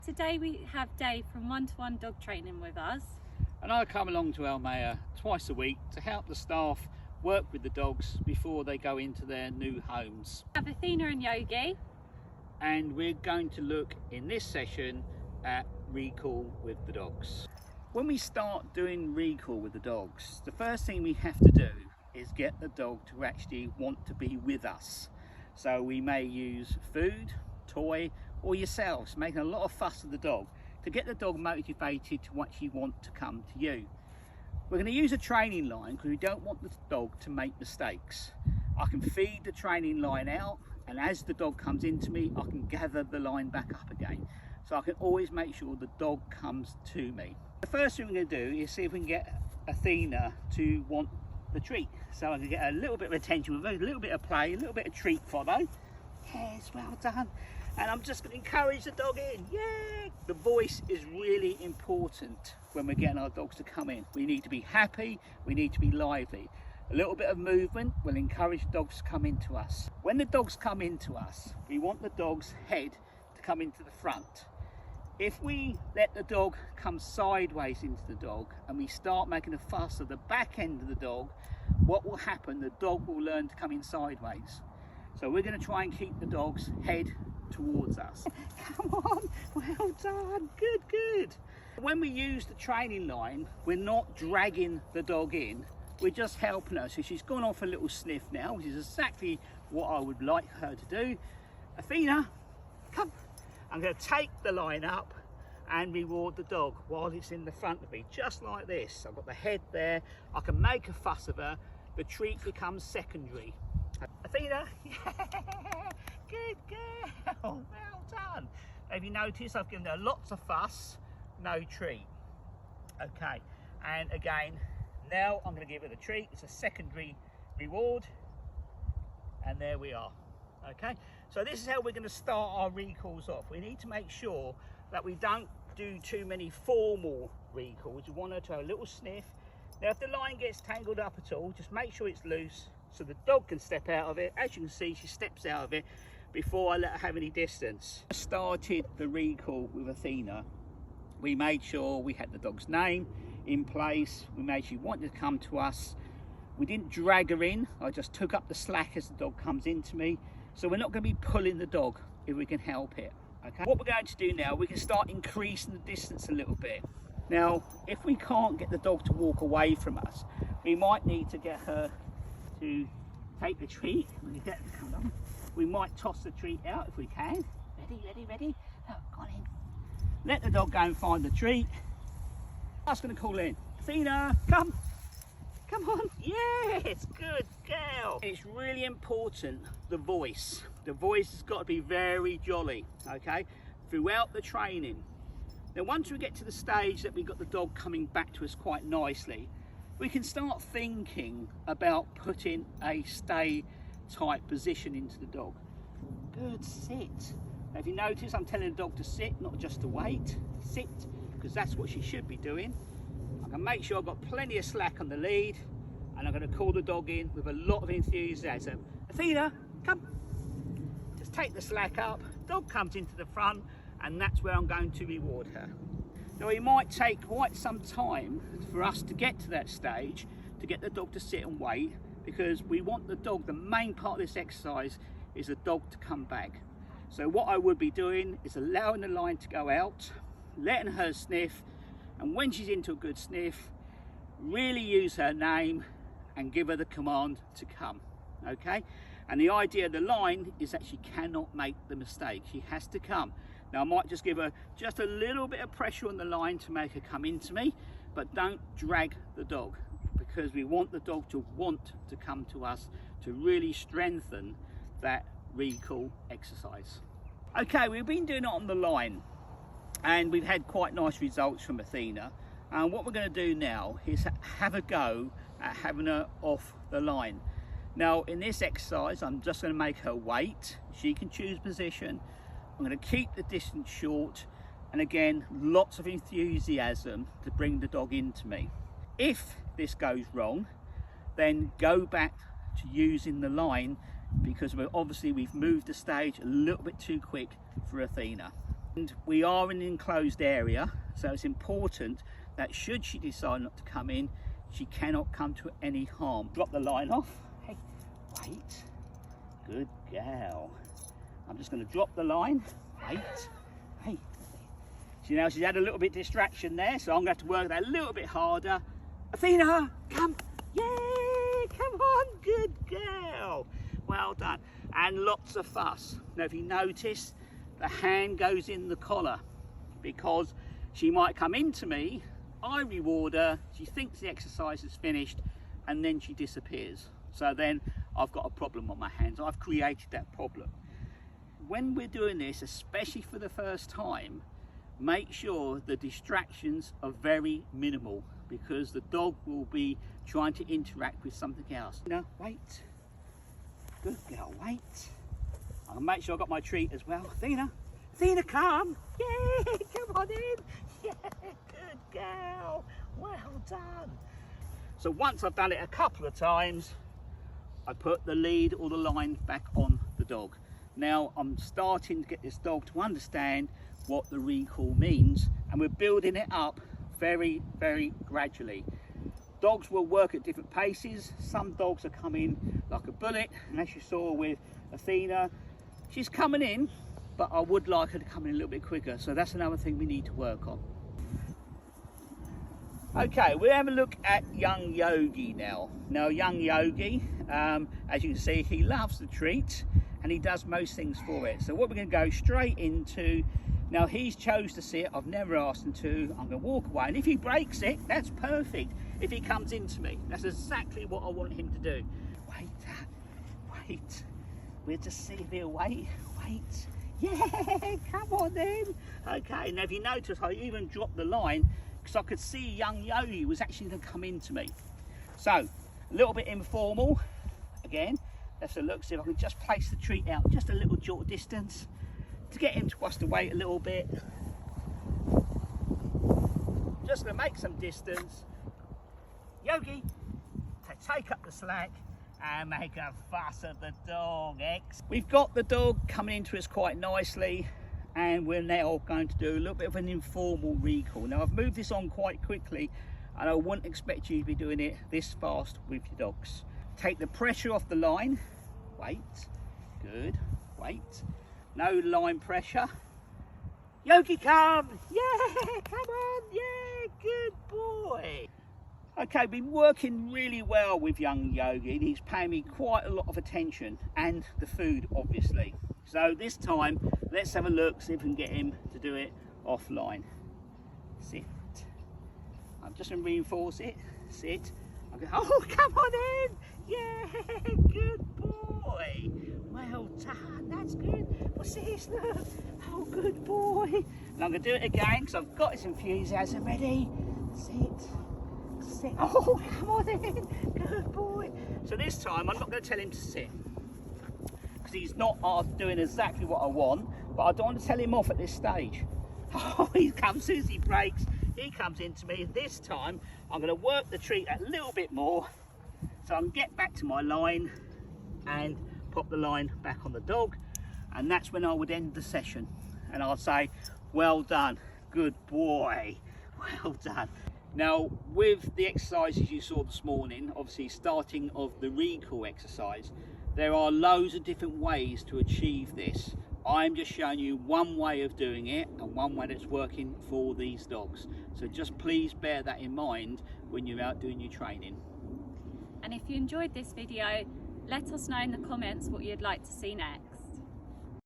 Today we have Dave from One to One Dog Training with us. And I come along to Almere twice a week to help the staff work with the dogs before they go into their new homes. We have Athena and Yogi. And we're going to look in this session at recall with the dogs. When we start doing recall with the dogs, the first thing we have to do is get the dog to actually want to be with us. So we may use food, toy, or yourselves, making a lot of fuss of the dog to get the dog motivated to actually want to come to you. We're going to use a training line because we don't want the dog to make mistakes. I can feed the training line out, and as the dog comes into me, I can gather the line back up again. So I can always make sure the dog comes to me. The first thing we're going to do is see if we can get Athena to want the treat. So I can get a little bit of attention with her, a little bit of play, a little bit of treat follow. Yes, well done. And I'm just going to encourage the dog in. Yeah! The voice is really important when we're getting our dogs to come in. We need to be happy, we need to be lively. A little bit of movement will encourage dogs to come into us. When the dogs come into us, we want the dog's head to come into the front. If we let the dog come sideways into the dog and we start making a fuss of the back end of the dog, what will happen? The dog will learn to come in sideways. So we're going to try and keep the dog's head towards us. Come on, well done, good, good. When we use the training line, we're not dragging the dog in, we're just helping her. So she's gone off a little sniff now, which is exactly what I would like her to do. Athena, come. I'm going to take the line up and reward the dog while it's in the front of me, just like this. I've got the head there, I can make a fuss of her, the treat becomes secondary. Athena, yeah, good girl, well done. Have you noticed I've given her lots of fuss, no treat? Okay, and again, now I'm going to give her the treat. It's a secondary reward, and there we are. Okay, so this is how we're going to start our recalls off. We need to make sure that we don't do too many formal recalls. We want her to have a little sniff. Now if the line gets tangled up at all, just make sure it's loose so the dog can step out of it. As you can see, she steps out of it before I let her have any distance. I started the recall with Athena. We made sure we had the dog's name in place. We made sure she wanted to come to us. We didn't drag her in. I just took up the slack as the dog comes into me. So we're not going to be pulling the dog if we can help it. Okay. What we're going to do now, we can start increasing the distance a little bit. Now, if we can't get the dog to walk away from us, we might need to get her to take the treat. We might toss the treat out if we can. Ready, ready, ready. Oh, go on in. Let the dog go and find the treat. I was going to call in. Athena, come. Come on. Yes, good girl. It's really important, the voice. The voice has got to be very jolly, okay, throughout the training. Now, once we get to the stage that we've got the dog coming back to us quite nicely, we can start thinking about putting a stay type position into the dog. Good, sit. Now, if you notice, I'm telling the dog to sit, not just to wait. Sit, because that's what she should be doing. I can make sure I've got plenty of slack on the lead, and I'm going to call the dog in with a lot of enthusiasm. Athena, come. Just take the slack up, dog comes into the front, and that's where I'm going to reward her. Now it might take quite some time for us to get to that stage, to get the dog to sit and wait, because we want the dog, the main part of this exercise is the dog to come back. So what I would be doing is allowing the line to go out, letting her sniff, and when she's into a good sniff, really use her name and give her the command to come, okay? And the idea of the line is that she cannot make the mistake. She has to come. Now I might just give her just a little bit of pressure on the line to make her come into me, but don't drag the dog, because we want the dog to want to come to us to really strengthen that recall exercise. Okay, we've been doing it on the line and we've had quite nice results from Athena. And what we're going to do now is have a go at having her off the line. Now in this exercise, I'm just going to make her wait. She can choose position. I'm going to keep the distance short, and again, lots of enthusiasm to bring the dog into me. If this goes wrong, then go back to using the line, because we've moved the stage a little bit too quick for Athena. And we are in an enclosed area, so it's important that should she decide not to come in, she cannot come to any harm. Drop the line off. Hey, wait. Good girl. I'm just going to drop the line. Wait. Hey. See, now she's had a little bit of distraction there, so I'm going to have to work that a little bit harder. Athena, come. Yay, come on, good girl. Well done. And lots of fuss. Now, if you notice, the hand goes in the collar because she might come into me, I reward her, she thinks the exercise is finished, and then she disappears. So then I've got a problem on my hands. I've created that problem. When we're doing this, especially for the first time, make sure the distractions are very minimal, because the dog will be trying to interact with something else. No, wait. Good girl, wait. I'll make sure I've got my treat as well. Athena, Athena, come. Yay, come on in. Yeah, good girl. Well done. So once I've done it a couple of times, I put the lead or the line back on the dog. Now I'm starting to get this dog to understand what the recall means, and we're building it up very, very gradually. Dogs will work at different paces. Some dogs are coming like a bullet, and as you saw with Athena, she's coming in, but I would like her to come in a little bit quicker. So that's another thing we need to work on. Okay, we'll have a look at young Yogi now. Now young Yogi, as you can see, he loves the treat and he does most things for it. So what we're going to go straight into, now he's chose to sit, I've never asked him to, I'm going to walk away, and if he breaks it, that's perfect. If he comes into me, that's exactly what I want him to do. Wait, wait, we'll just see if he'll wait, wait. Yeah, come on then. Okay, now if you notice, I even dropped the line because I could see young Yogi was actually going to come into me. So, a little bit informal. Again, let's have a look, see if I can just place the treat out just a little short distance to get him to us to wait a little bit. Just going to make some distance. Yogi, to take up the slack and make a fuss of the dog. We've got the dog coming into us quite nicely, and we're now going to do a little bit of an informal recall. Now I've moved this on quite quickly, and I wouldn't expect you to be doing it this fast with your dogs. Take the pressure off the line. Wait, good, wait. No line pressure. Yogi, come. Yeah, come on, yeah, good boy. Okay, been working really well with young Yogi. He's paying me quite a lot of attention, and the food obviously. So this time, let's have a look, see if we can get him to do it offline. Sit. I'm just going to reinforce it. Sit. Oh, come on in. Yeah, good boy. Well done, that's good. What's this? Look. Oh, good boy. And I'm going to do it again because I've got his enthusiasm ready. Sit. Sit. Oh, come on in. Good boy. So this time, I'm not going to tell him to sit, because he's not doing exactly what I want, but I don't want to tell him off at this stage. Oh, he comes, as soon as he breaks, he comes into me. This time I'm going to work the treat a little bit more so I can get back to my line and pop the line back on the dog, and that's when I would end the session and I'll say, well done, good boy, well done. Now with the exercises you saw this morning, obviously starting of the recall exercise, there are loads of different ways to achieve this. I'm just showing you one way of doing it and one way that's working for these dogs. So just please bear that in mind when you're out doing your training. And if you enjoyed this video, let us know in the comments what you'd like to see next.